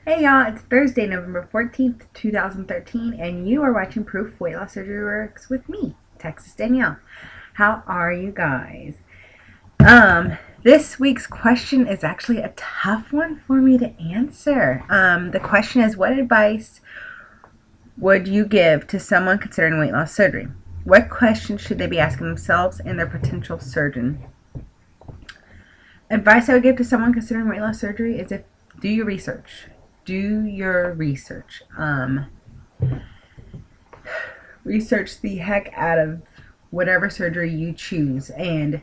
Hey y'all, it's Thursday, November 14th, 2013, and you are watching Proof Weight Loss Surgery Works with me, Texas Danielle. How are you guys? This week's question is actually a tough one for me to answer. The question is, what advice would you give to someone considering weight loss surgery? What questions should they be asking themselves and their potential surgeon? Advice I would give to someone considering weight loss surgery is do your research. Do your research. Research the heck out of whatever surgery you choose, and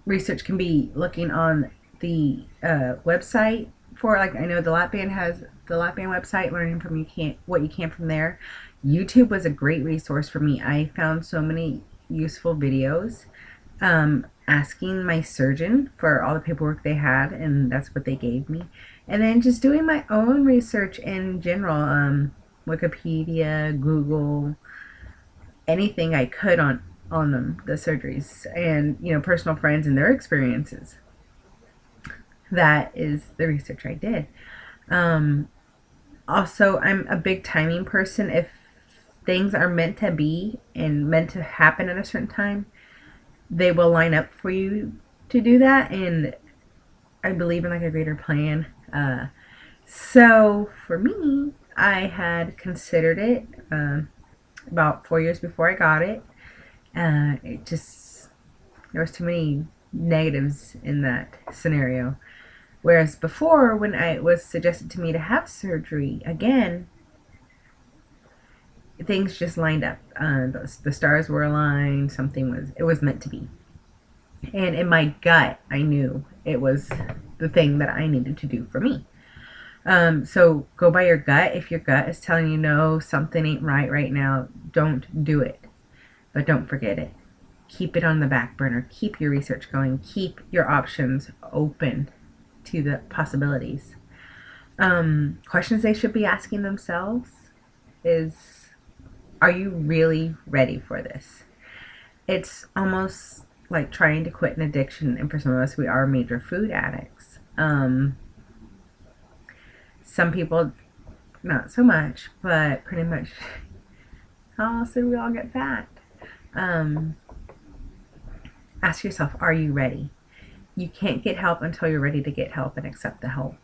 research can be looking on the website for, like, I know the lap band has the lap band website, learning from what you can from there. YouTube was a great resource for me. I found so many useful videos. Asking my surgeon for all the paperwork they had, and that's what they gave me. And then just doing my own research in general, Wikipedia, Google, anything I could on them, the surgeries, and personal friends and their experiences. That is the research I did. Also, I'm a big timing person. If things are meant to be and meant to happen at a certain time, they will line up for you to do that, and I believe in like a greater plan. So for me, I had considered it about 4 years before I got it. It just, there was too many negatives in that scenario. Whereas before, when it was suggested to me to have surgery again, things just lined up. The stars were aligned. It was meant to be. And in my gut, I knew it was the thing that I needed to do for me. So go by your gut. If your gut is telling you no, something ain't right now, don't do it. But don't forget it. Keep it on the back burner. Keep your research going. Keep your options open to the possibilities. Questions they should be asking themselves is, are you really ready for this? It's almost like trying to quit an addiction, and for some of us, we are major food addicts. Some people, not so much, but pretty much, how else did we all get fat? Ask yourself, are you ready? You can't get help until you're ready to get help and accept the help.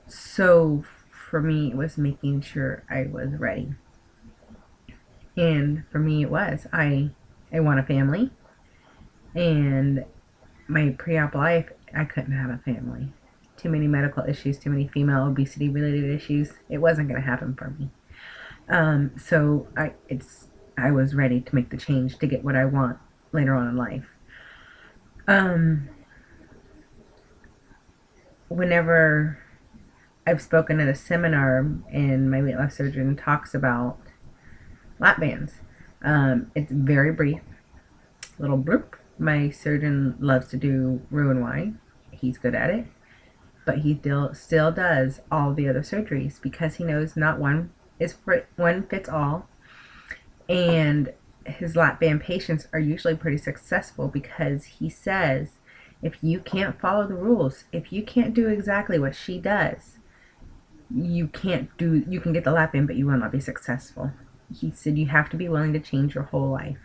So for me, it was making sure I was ready. And for me, it was, I want a family. And my pre-op life, I couldn't have a family. Too many medical issues, too many female obesity related issues. It wasn't going to happen for me. So I was ready to make the change to get what I want later on in life. Whenever I've spoken at a seminar and my weight loss surgeon talks about lap bands, it's very brief, little bloop. My surgeon loves to do Roux-en-Y. He's good at it, but he still does all the other surgeries because he knows not one fits all. And his lap band patients are usually pretty successful because he says, if you can't follow the rules, if you can't do exactly what she does, you can get the lap band, but you will not be successful. He said you have to be willing to change your whole life.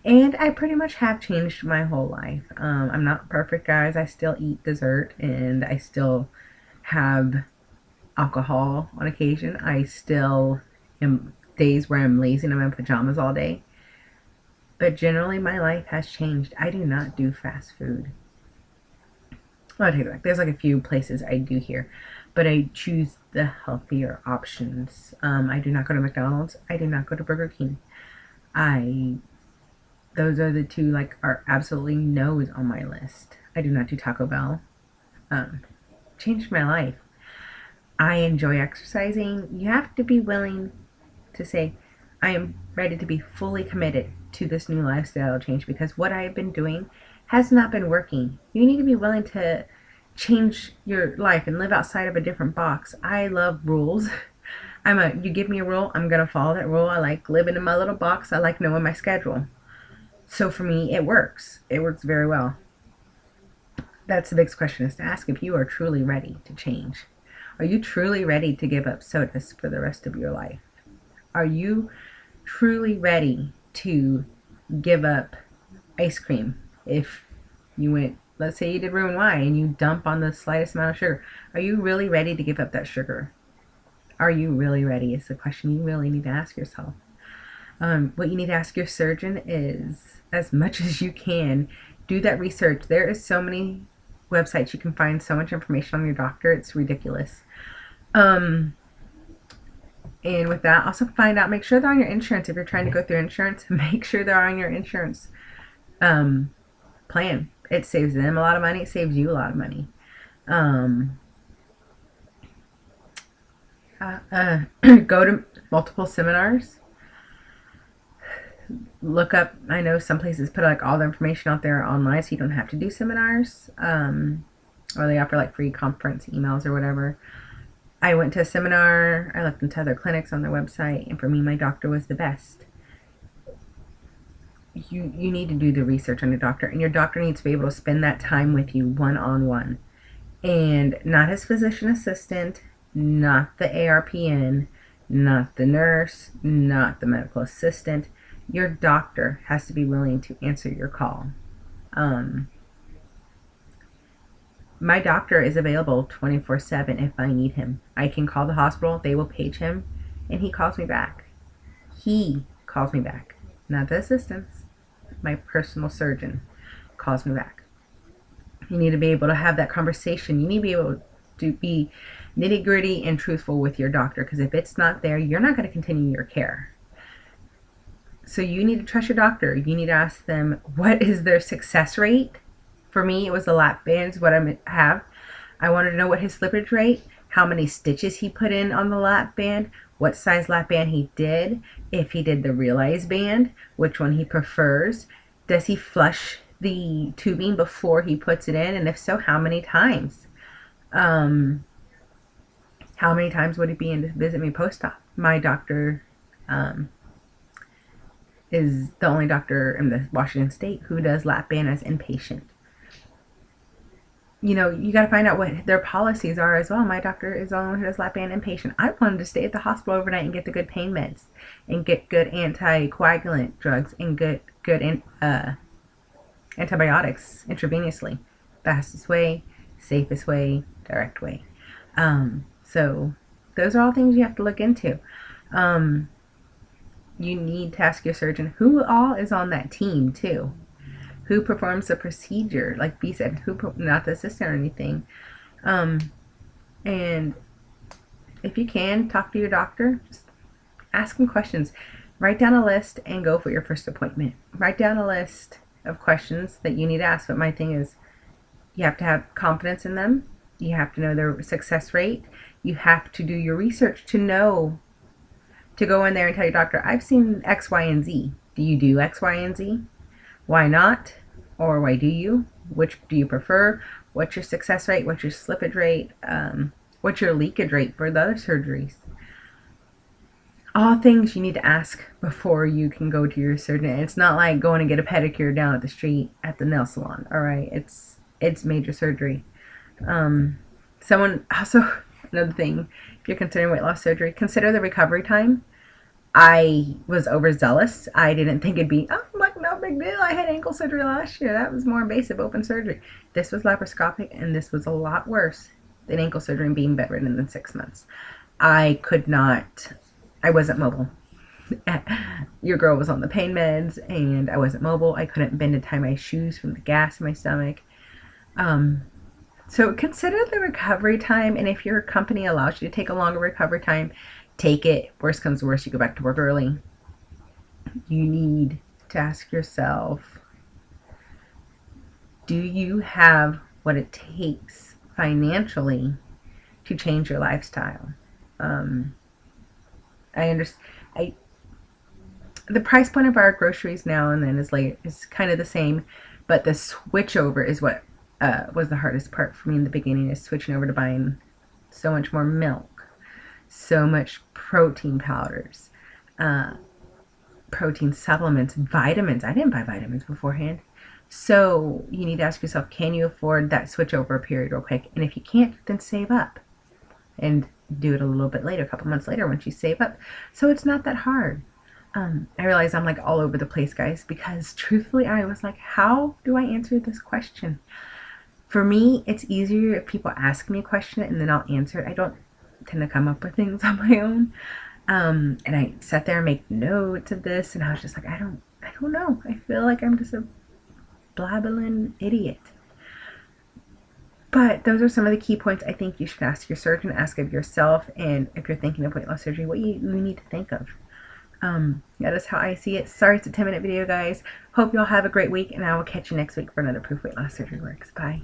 And I pretty much have changed my whole life. I'm not perfect, guys. I still eat dessert, and I still have alcohol on occasion. I still am days where I'm lazy and I'm in pajamas all day. But generally, my life has changed. I do not do fast food. Well, I take it back. There's like a few places I do here, but I choose the healthier options. I do not go to McDonald's. I do not go to Burger King. Those are the two, like, are absolutely no's on my list. I do not do Taco Bell. Changed my life. I enjoy exercising. You have to be willing to say, I am ready to be fully committed to this new lifestyle change because what I have been doing has not been working. You need to be willing to change your life and live outside of a different box. I love rules. You give me a rule, I'm going to follow that rule. I like living in my little box. I like knowing my schedule. So for me, it works. It works very well. That's the biggest question, is to ask if you are truly ready to change. Are you truly ready to give up sodas for the rest of your life? Are you truly ready to give up ice cream if you went, let's say you did Room Y and you dump on the slightest amount of sugar? Are you really ready to give up that sugar? Are you really ready is the question you really need to ask yourself. What you need to ask your surgeon is, as much as you can, do that research. There is so many websites you can find so much information on your doctor. It's ridiculous. And with that, also find out, make sure they're on your insurance. If you're trying to go through insurance, make sure they're on your insurance plan. It saves them a lot of money. It saves you a lot of money. Go to multiple seminars. Look up, I know some places put like all the information out there online so you don't have to do seminars. Or they offer like free conference emails or whatever. I went to a seminar, I looked into other clinics on their website, and for me, my doctor was the best. You need to do the research on your doctor, and your doctor needs to be able to spend that time with you one-on-one. And not his physician assistant, not the ARPN, not the nurse, not the medical assistant. Your doctor has to be willing to answer your call. My doctor is available 24/7 if I need him. I can call the hospital, they will page him, and he calls me back. He calls me back, not the assistants. My personal surgeon calls me back. You need to be able to have that conversation. You need to be able to be nitty-gritty and truthful with your doctor, because if it's not there, you're not going to continue your care. So you need to trust your doctor. You need to ask them, what is their success rate? For me, it was the lap bands, what I have. I wanted to know what his slippage rate, how many stitches he put in on the lap band, what size lap band he did, if he did the Realize band, which one he prefers. Does he flush the tubing before he puts it in? And if so, how many times? How many times would he be in to visit me post-op? My doctor is the only doctor in the Washington State who does lap band as inpatient. You know, you got to find out what their policies are as well. My doctor is the only one who does lap band inpatient. I wanted to stay at the hospital overnight and get the good pain meds and get good anticoagulant drugs and good antibiotics intravenously. Fastest way, safest way, direct way. So those are all things you have to look into. You need to ask your surgeon who all is on that team too. Who performs the procedure, like B said, not the assistant or anything. And if you can, talk to your doctor. Just ask him questions. Write down a list and go for your first appointment. Write down a list of questions that you need to ask. But my thing is, you have to have confidence in them. You have to know their success rate. You have to do your research to know, to go in there and tell your doctor, I've seen X, Y, and Z. Do you do X, Y, and Z? Why not? Or why do you? Which do you prefer? What's your success rate? What's your slippage rate? What's your leakage rate for the other surgeries? All things you need to ask before you can go to your surgeon. It's not like going to get a pedicure down at the street at the nail salon. All right, it's major surgery. Someone also, another thing, if you're considering weight loss surgery, consider the recovery time. I was overzealous. I didn't think it'd be, like, no big deal. I had ankle surgery last year. That was more invasive, open surgery. This was laparoscopic, and this was a lot worse than ankle surgery and being bedridden in 6 months. I wasn't mobile. Your girl was on the pain meds, and I wasn't mobile. I couldn't bend and tie my shoes from the gas in my stomach. So consider the recovery time, and if your company allows you to take a longer recovery time, take it. Worst comes to worst, you go back to work early. You need to ask yourself, do you have what it takes financially to change your lifestyle? I understand. The price point of our groceries now and then is kind of the same, but the switch over is what was the hardest part for me in the beginning, is switching over to buying so much more milk, so much protein powders, protein supplements, vitamins. I didn't buy vitamins beforehand. So you need to ask yourself, can you afford that switch over period real quick? And if you can't, then save up. and do it a little bit later, a couple months later once you save up. So it's not that hard. I realize I'm like all over the place, guys, because truthfully, I was like, how do I answer this question? For me, it's easier if people ask me a question and then I'll answer it. I don't tend to come up with things on my own. And I sat there and make notes of this, and I was just like, I don't know. I feel like I'm just a blabbling idiot. But those are some of the key points I think you should ask your surgeon, ask of yourself, and if you're thinking of weight loss surgery, what you need to think of. That is how I see it. Sorry it's a 10-minute video, guys. Hope y'all have a great week, and I will catch you next week for another Proof Weight Loss Surgery Works. Bye.